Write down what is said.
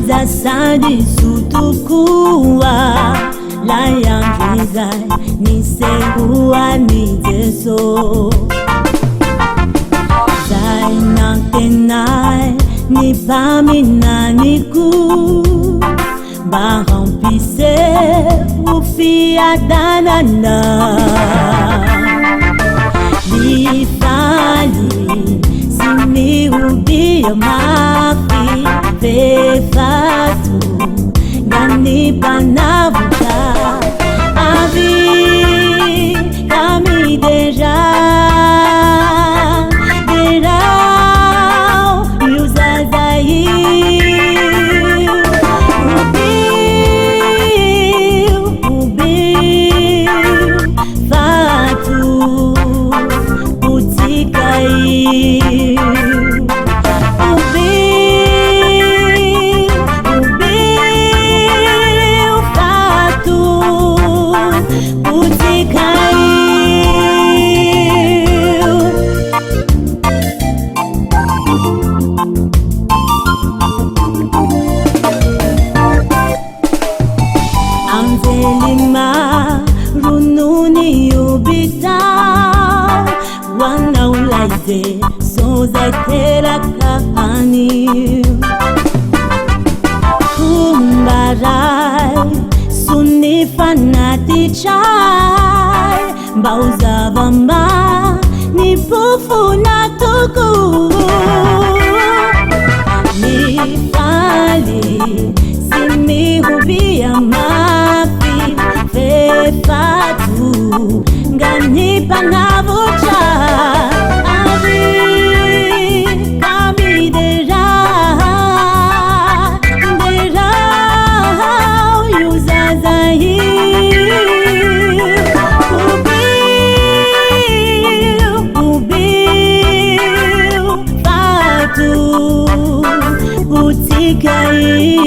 Zasadi sutukua layang gizai ni segua ni jeso zai nang tenai ni pamina ni ku bahang pise ufia danana di fali sini ubi mafi fefatu gani panavuta avi kami deja yuzazai ubi fatu utikai Angelima rununi ubitao wana ulaide soza tera kahani kumbarai suni fanati chai bauza vamba ni pufu na tuku ni fali simi hubia mafi fefatu ngani panavucha avi kami deja yuzazai ubi fatu utikai